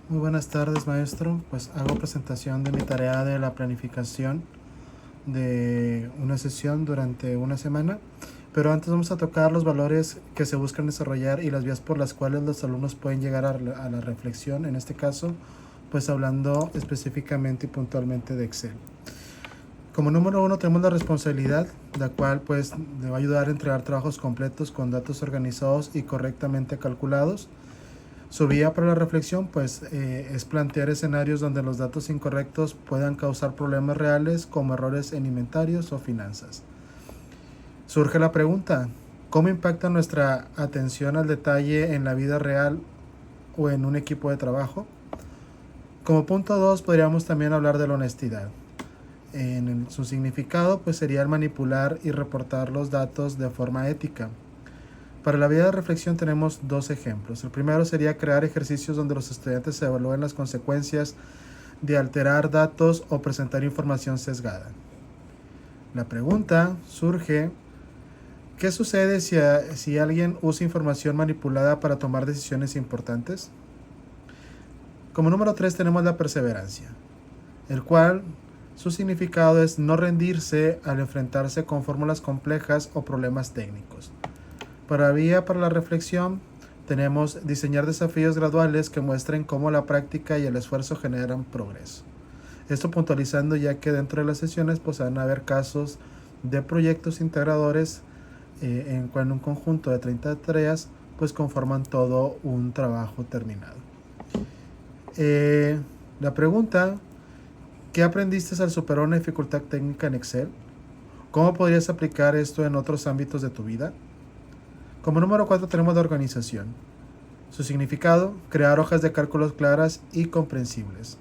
Muy buenas tardes, maestro. Pues hago presentación de mi tarea de la planificación de una sesión durante una semana. Pero antes vamos a tocar los valores que se buscan desarrollar y las vías por las cuales los alumnos pueden llegar a la reflexión. En este caso, pues hablando específicamente y puntualmente de Excel. Como número uno tenemos la responsabilidad, la cual pues le va a ayudar a entregar trabajos completos con datos organizados y correctamente calculados. Su vía para la reflexión pues es plantear escenarios donde los datos incorrectos puedan causar problemas reales como errores en inventarios o finanzas. Surge la pregunta, ¿cómo impacta nuestra atención al detalle en la vida real o en un equipo de trabajo? Como punto 2 podríamos también hablar de la honestidad. Su significado pues sería el manipular y reportar los datos de forma ética. Para la vida de reflexión tenemos dos ejemplos. El primero sería crear ejercicios donde los estudiantes se evalúen las consecuencias de alterar datos o presentar información sesgada. La pregunta surge, ¿qué sucede si alguien usa información manipulada para tomar decisiones importantes? Como número 3 tenemos la perseverancia, el cual su significado es no rendirse al enfrentarse con fórmulas complejas o problemas técnicos. Para vía para la reflexión tenemos diseñar desafíos graduales que muestren cómo la práctica y el esfuerzo generan progreso. Esto puntualizando ya que dentro de las sesiones pues van a haber casos de proyectos integradores en cual un conjunto de 30 tareas pues conforman todo un trabajo terminado. La pregunta, ¿qué aprendiste al superar una dificultad técnica en Excel? ¿Cómo podrías aplicar esto en otros ámbitos de tu vida? Como número 4 tenemos la organización. Su significado, crear hojas de cálculos claras y comprensibles.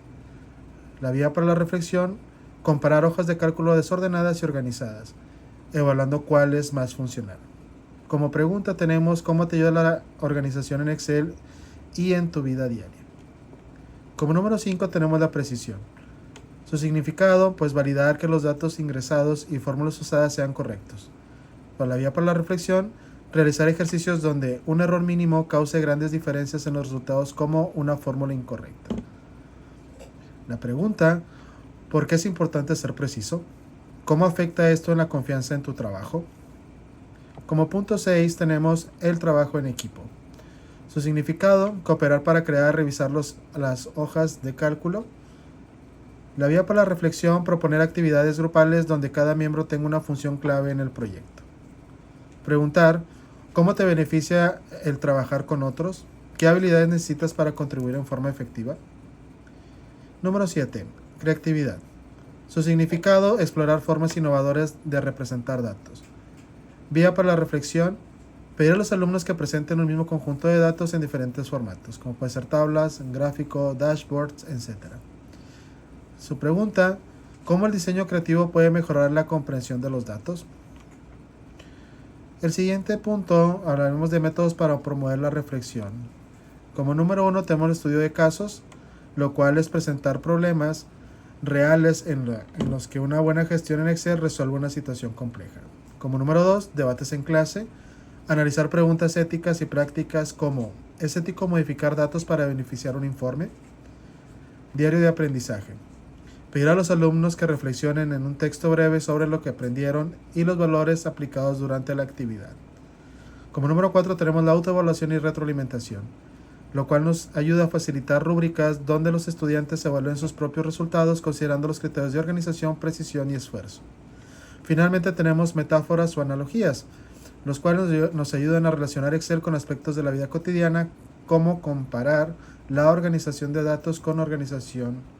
La vía para la reflexión, comparar hojas de cálculo desordenadas y organizadas, evaluando cuál es más funcional. Como pregunta tenemos cómo te ayuda la organización en Excel y en tu vida diaria. Como número 5 tenemos la precisión. Su significado, pues validar que los datos ingresados y fórmulas usadas sean correctos. Para la vía para la reflexión, realizar ejercicios donde un error mínimo cause grandes diferencias en los resultados como una fórmula incorrecta. La pregunta, ¿por qué es importante ser preciso? ¿Cómo afecta esto en la confianza en tu trabajo? Como punto 6 tenemos el trabajo en equipo. Su significado, cooperar para crear y revisar las hojas de cálculo. La vía para la reflexión, proponer actividades grupales donde cada miembro tenga una función clave en el proyecto. Preguntar, ¿cómo te beneficia el trabajar con otros? ¿Qué habilidades necesitas para contribuir en forma efectiva? Número 7. Creatividad. Su significado, explorar formas innovadoras de representar datos. Vía para la reflexión, pedir a los alumnos que presenten un mismo conjunto de datos en diferentes formatos, como puede ser tablas, gráfico, dashboards, etc. Su pregunta, ¿cómo el diseño creativo puede mejorar la comprensión de los datos? El siguiente punto, hablaremos de métodos para promover la reflexión. Como número 1 tenemos el estudio de casos, lo cual es presentar problemas reales en los que una buena gestión en Excel resuelve una situación compleja. Como número 2, debates en clase, analizar preguntas éticas y prácticas como ¿es ético modificar datos para beneficiar un informe? Diario de aprendizaje. Pedir a los alumnos que reflexionen en un texto breve sobre lo que aprendieron y los valores aplicados durante la actividad. Como número 4 tenemos la autoevaluación y retroalimentación, lo cual nos ayuda a facilitar rúbricas donde los estudiantes evalúen sus propios resultados considerando los criterios de organización, precisión y esfuerzo. Finalmente tenemos metáforas o analogías, los cuales nos ayudan a relacionar Excel con aspectos de la vida cotidiana, como comparar la organización de datos con organización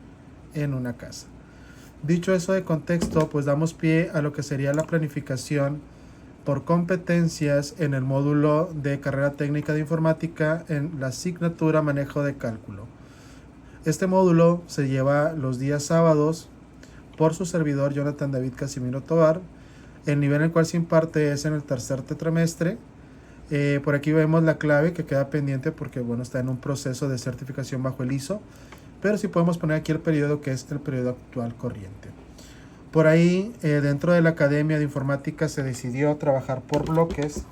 en una casa. Dicho eso de contexto, pues damos pie a lo que sería la planificación por competencias en el módulo de carrera técnica de informática en la asignatura manejo de cálculo. Este módulo se lleva los días sábados por su servidor Jonathan David Casimiro Tovar. El nivel en el cual se imparte es en el tercer trimestre. Por aquí vemos la clave que queda pendiente porque bueno, está en un proceso de certificación bajo el ISO. Pero sí podemos poner aquí el periodo que es el periodo actual corriente. Por ahí, dentro de la Academia de Informática se decidió trabajar por bloques.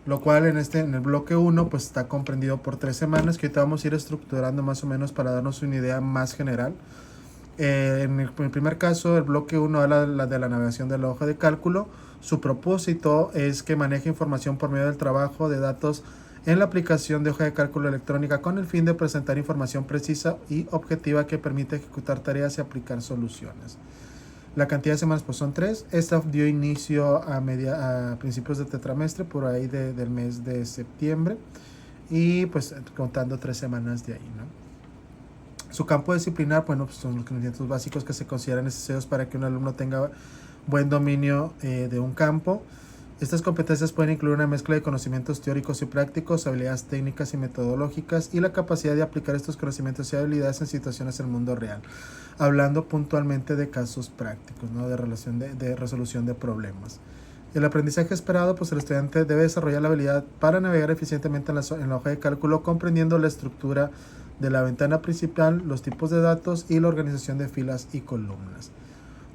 lo cual en el bloque 1 pues está comprendido por 3 semanas que ahorita vamos a ir estructurando más o menos para darnos una idea más general. En el primer caso, el bloque 1 habla de la navegación de la hoja de cálculo. Su propósito es que maneje información por medio del trabajo de datos en la aplicación de hoja de cálculo electrónica con el fin de presentar información precisa y objetiva que permite ejecutar tareas y aplicar soluciones. La cantidad de semanas pues son 3. Esta dio inicio a principios de tetramestre, por ahí del mes de septiembre, y pues contando 3 semanas de ahí, ¿no? Su campo disciplinar, bueno, pues son los conocimientos básicos que se consideran necesarios para que un alumno tenga buen dominio de un campo. Estas competencias pueden incluir una mezcla de conocimientos teóricos y prácticos, habilidades técnicas y metodológicas y la capacidad de aplicar estos conocimientos y habilidades en situaciones en el mundo real, hablando puntualmente de casos prácticos, ¿no? de resolución de problemas. El aprendizaje esperado, pues el estudiante debe desarrollar la habilidad para navegar eficientemente en la hoja de cálculo, comprendiendo la estructura de la ventana principal, los tipos de datos y la organización de filas y columnas.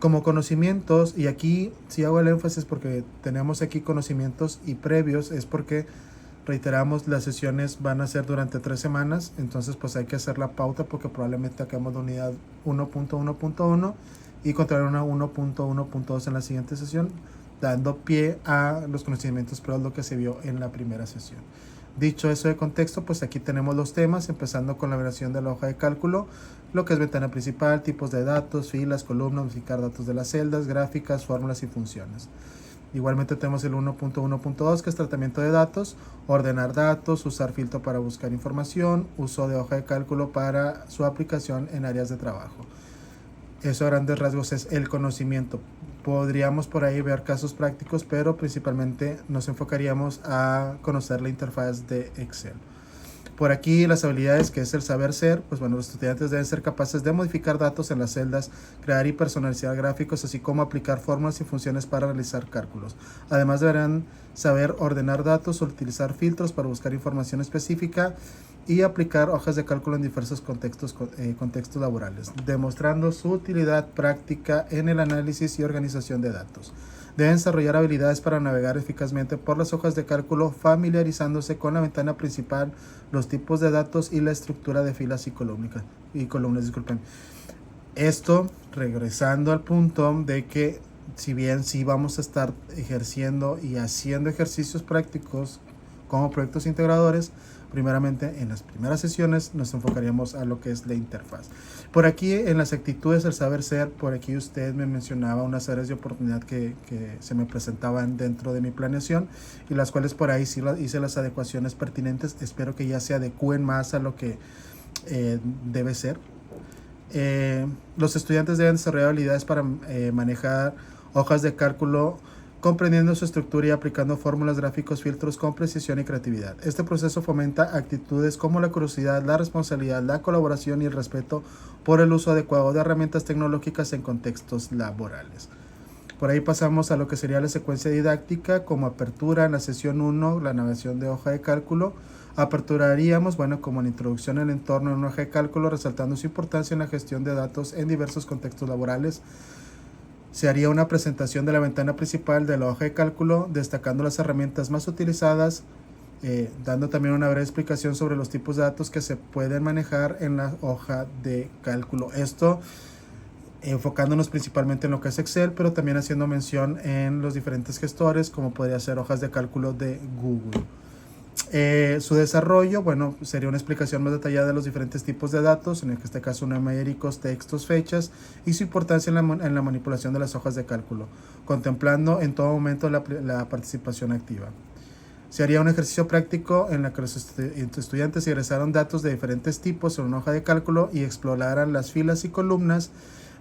Como conocimientos, y aquí sí hago el énfasis porque tenemos aquí conocimientos y previos, es porque reiteramos, las sesiones van a ser durante 3 semanas, entonces pues hay que hacer la pauta porque probablemente acabemos de unidad 1.1.1 y continuar una 1.1.2 en la siguiente sesión, dando pie a los conocimientos previos, lo que se vio en la primera sesión. Dicho eso de contexto, pues aquí tenemos los temas, empezando con la versión de la hoja de cálculo, lo que es ventana principal, tipos de datos, filas, columnas, modificar datos de las celdas, gráficas, fórmulas y funciones. Igualmente tenemos el 1.1.2, que es tratamiento de datos, ordenar datos, usar filtro para buscar información, uso de hoja de cálculo para su aplicación en áreas de trabajo. Eso a grandes rasgos es el conocimiento. Podríamos por ahí ver casos prácticos, pero principalmente nos enfocaríamos a conocer la interfaz de Excel. Por aquí las habilidades, que es el saber ser, pues bueno, los estudiantes deben ser capaces de modificar datos en las celdas, crear y personalizar gráficos, así como aplicar fórmulas y funciones para realizar cálculos. Además deberán saber ordenar datos, utilizar filtros para buscar información específica y aplicar hojas de cálculo en diversos contextos laborales, demostrando su utilidad práctica en el análisis y organización de datos. Deben desarrollar habilidades para navegar eficazmente por las hojas de cálculo, familiarizándose con la ventana principal, los tipos de datos y la estructura de filas y columnas. Esto regresando al punto de que si bien sí vamos a estar ejerciendo y haciendo ejercicios prácticos como proyectos integradores, primeramente en las primeras sesiones nos enfocaríamos a lo que es la interfaz. Por aquí en las actitudes, el saber ser, por aquí usted me mencionaba unas áreas de oportunidad que se me presentaban dentro de mi planeación y las cuales por ahí sí hice las adecuaciones pertinentes. Espero que ya se adecúen más a lo que debe ser. Los estudiantes deben desarrollar habilidades para manejar hojas de cálculo, comprendiendo su estructura y aplicando fórmulas, gráficos, filtros con precisión y creatividad. Este proceso fomenta actitudes como la curiosidad, la responsabilidad, la colaboración y el respeto por el uso adecuado de herramientas tecnológicas en contextos laborales. Por ahí pasamos a lo que sería la secuencia didáctica, como apertura en la sesión 1, la navegación de hoja de cálculo. Aperturaríamos, bueno, como la introducción al entorno en una hoja de cálculo, resaltando su importancia en la gestión de datos en diversos contextos laborales. Se haría una presentación de la ventana principal de la hoja de cálculo, destacando las herramientas más utilizadas, dando también una breve explicación sobre los tipos de datos que se pueden manejar en la hoja de cálculo. Esto enfocándonos principalmente en lo que es Excel, pero también haciendo mención en los diferentes gestores, como podría ser hojas de cálculo de Google. Su desarrollo, bueno, sería una explicación más detallada de los diferentes tipos de datos, en este caso numéricos, textos, fechas, y su importancia en la manipulación de las hojas de cálculo, contemplando en todo momento la participación activa. Se haría un ejercicio práctico en el que los estudiantes ingresaron datos de diferentes tipos en una hoja de cálculo y exploraran las filas y columnas,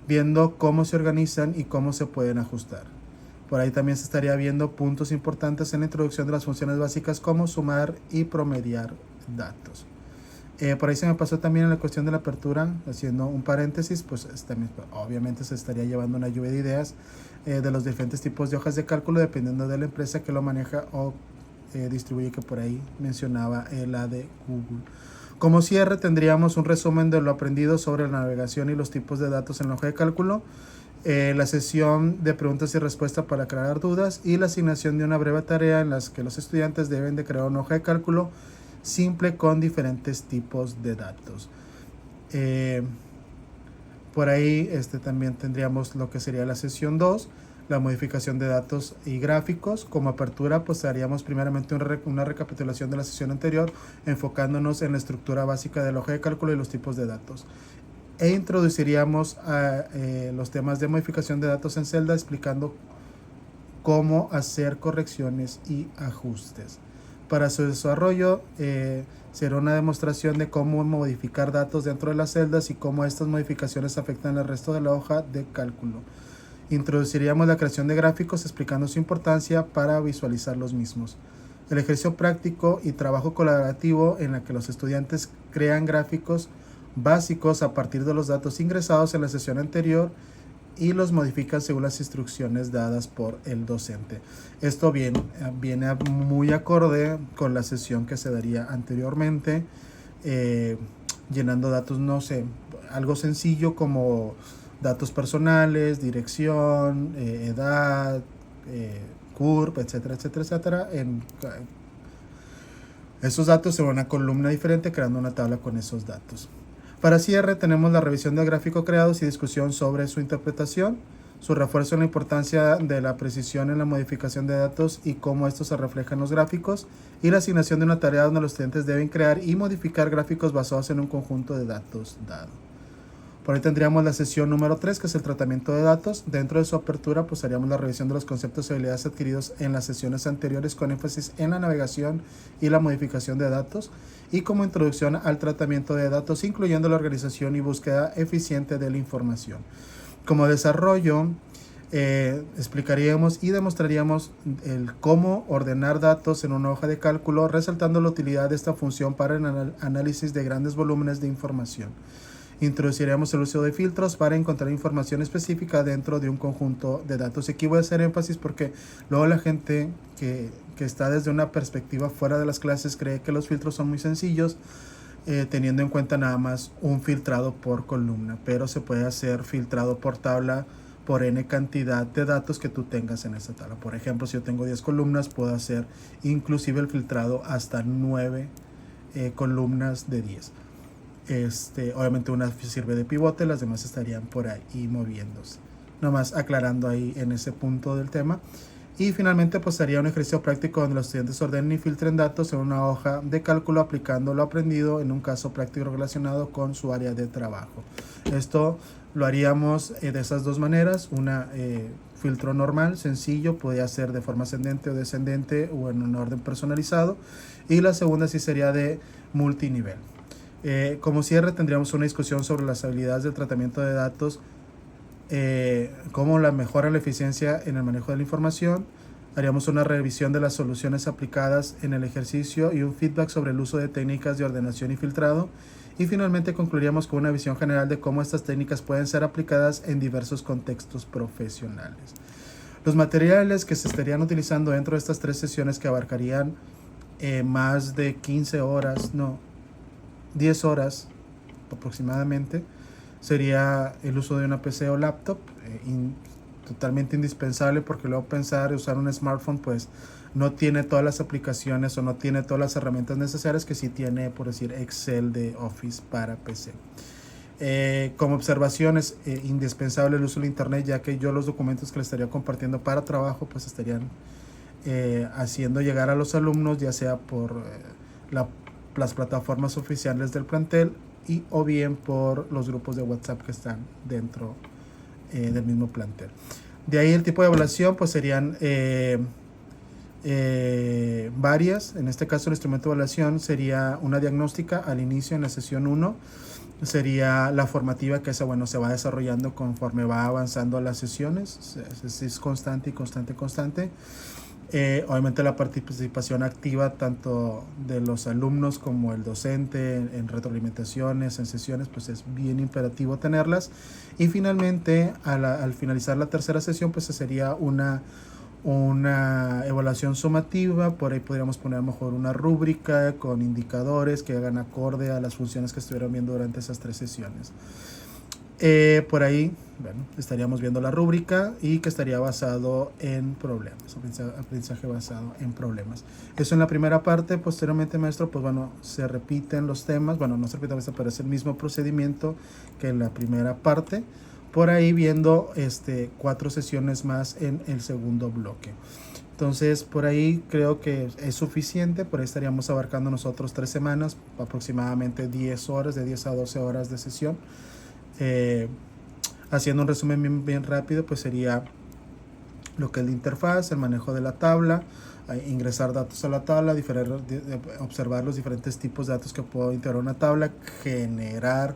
viendo cómo se organizan y cómo se pueden ajustar. Por ahí también se estaría viendo puntos importantes en la introducción de las funciones básicas como sumar y promediar datos. Por ahí se me pasó también en la cuestión de la apertura, haciendo un paréntesis, pues obviamente se estaría llevando una lluvia de ideas de los diferentes tipos de hojas de cálculo dependiendo de la empresa que lo maneja o distribuye, que por ahí mencionaba la de Google. Como cierre tendríamos un resumen de lo aprendido sobre la navegación y los tipos de datos en la hoja de cálculo. la sesión de preguntas y respuestas para aclarar dudas y la asignación de una breve tarea en las que los estudiantes deben de crear una hoja de cálculo simple con diferentes tipos de datos. Por ahí también tendríamos lo que sería la sesión 2, la modificación de datos y gráficos. Como apertura, pues haríamos primeramente una recapitulación de la sesión anterior, enfocándonos en la estructura básica de la hoja de cálculo y los tipos de datos. E introduciríamos los temas de modificación de datos en celda, explicando cómo hacer correcciones y ajustes. Para su desarrollo será una demostración de cómo modificar datos dentro de las celdas y cómo estas modificaciones afectan el resto de la hoja de cálculo. Introduciríamos la creación de gráficos explicando su importancia para visualizar los mismos. El ejercicio práctico y trabajo colaborativo en el que los estudiantes crean gráficos básicos a partir de los datos ingresados en la sesión anterior y los modifican según las instrucciones dadas por el docente. Esto viene muy acorde con la sesión que se daría anteriormente, llenando datos, no sé, algo sencillo como datos personales, dirección, edad, CURP, etcétera, etcétera, etcétera. Esos datos en una columna diferente, creando una tabla con esos datos. Para cierre tenemos la revisión del gráfico creados y discusión sobre su interpretación, su refuerzo en la importancia de la precisión en la modificación de datos y cómo esto se refleja en los gráficos, y la asignación de una tarea donde los estudiantes deben crear y modificar gráficos basados en un conjunto de datos dado. Por ahí tendríamos la sesión número 3, que es el tratamiento de datos. Dentro de su apertura, pues haríamos la revisión de los conceptos y habilidades adquiridos en las sesiones anteriores, con énfasis en la navegación y la modificación de datos, y como introducción al tratamiento de datos, incluyendo la organización y búsqueda eficiente de la información. Como desarrollo, explicaríamos y demostraríamos el cómo ordenar datos en una hoja de cálculo, resaltando la utilidad de esta función para el análisis de grandes volúmenes de información. Introduciremos el uso de filtros para encontrar información específica dentro de un conjunto de datos. Aquí voy a hacer énfasis porque luego la gente que está desde una perspectiva fuera de las clases cree que los filtros son muy sencillos, teniendo en cuenta nada más un filtrado por columna, pero se puede hacer filtrado por tabla por n cantidad de datos que tú tengas en esta tabla. Por ejemplo, si yo tengo 10 columnas, puedo hacer inclusive el filtrado hasta 9 columnas de 10. Obviamente una sirve de pivote, las demás estarían por ahí moviéndose. Nomás aclarando ahí en ese punto del tema. Y finalmente pues sería un ejercicio práctico donde los estudiantes ordenen y filtren datos en una hoja de cálculo aplicando lo aprendido en un caso práctico relacionado con su área de trabajo. Esto lo haríamos de esas dos maneras. Una filtro normal, sencillo, podría ser de forma ascendente o descendente o en un orden personalizado. Y la segunda sí sería de multinivel. Como cierre tendríamos una discusión sobre las habilidades del tratamiento de datos, cómo la mejora la eficiencia en el manejo de la información. Haríamos una revisión de las soluciones aplicadas en el ejercicio y un feedback sobre el uso de técnicas de ordenación y filtrado. Y finalmente concluiríamos con una visión general de cómo estas técnicas pueden ser aplicadas en diversos contextos profesionales. Los materiales que se estarían utilizando dentro de estas 3 sesiones, que abarcarían más de 15 horas, 10 horas aproximadamente, sería el uso de una PC o laptop, totalmente indispensable, porque luego pensar y usar un smartphone pues no tiene todas las aplicaciones o no tiene todas las herramientas necesarias que sí tiene, por decir, Excel de Office para PC. Como observación es indispensable el uso del internet, ya que yo los documentos que les estaría compartiendo para trabajo pues estarían haciendo llegar a los alumnos, ya sea por las plataformas oficiales del plantel y o bien por los grupos de WhatsApp que están dentro del mismo plantel. De ahí el tipo de evaluación pues serían varias. En este caso el instrumento de evaluación sería una diagnóstica al inicio en la sesión 1, sería la formativa, que esa se va desarrollando conforme va avanzando las sesiones, es constante y constante. Obviamente la participación activa tanto de los alumnos como el docente en retroalimentaciones, en sesiones, pues es bien imperativo tenerlas. Y finalmente al finalizar la tercera sesión pues sería una evaluación sumativa. Por ahí podríamos poner a lo mejor una rúbrica con indicadores que hagan acorde a las funciones que estuvieron viendo durante esas 3 sesiones. Por ahí, bueno, estaríamos viendo la rúbrica y que estaría basado en problemas, aprendizaje basado en problemas. Eso en la primera parte. Posteriormente, maestro, pues bueno, se repiten los temas, bueno, no se repiten, pero es el mismo procedimiento que en la primera parte. Por ahí viendo 4 sesiones más en el segundo bloque. Entonces, por ahí creo que es suficiente. Por ahí estaríamos abarcando nosotros 3 semanas, aproximadamente 10 horas, de 10 a 12 horas de sesión. Haciendo un resumen bien rápido, pues sería lo que es la interfaz, el manejo de la tabla, ingresar datos a la tabla, observar los diferentes tipos de datos que puedo integrar a una tabla, generar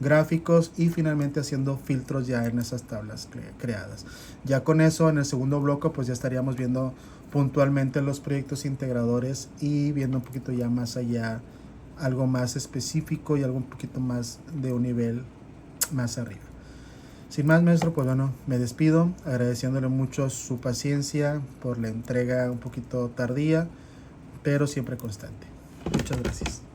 gráficos y finalmente haciendo filtros ya en esas tablas creadas. Ya con eso, en el segundo bloque, pues ya estaríamos viendo puntualmente los proyectos integradores y viendo un poquito ya más allá, algo más específico y algo un poquito más de un nivel más arriba. Sin más, maestro, pues bueno, me despido agradeciéndole mucho su paciencia por la entrega un poquito tardía, pero siempre constante. Muchas gracias.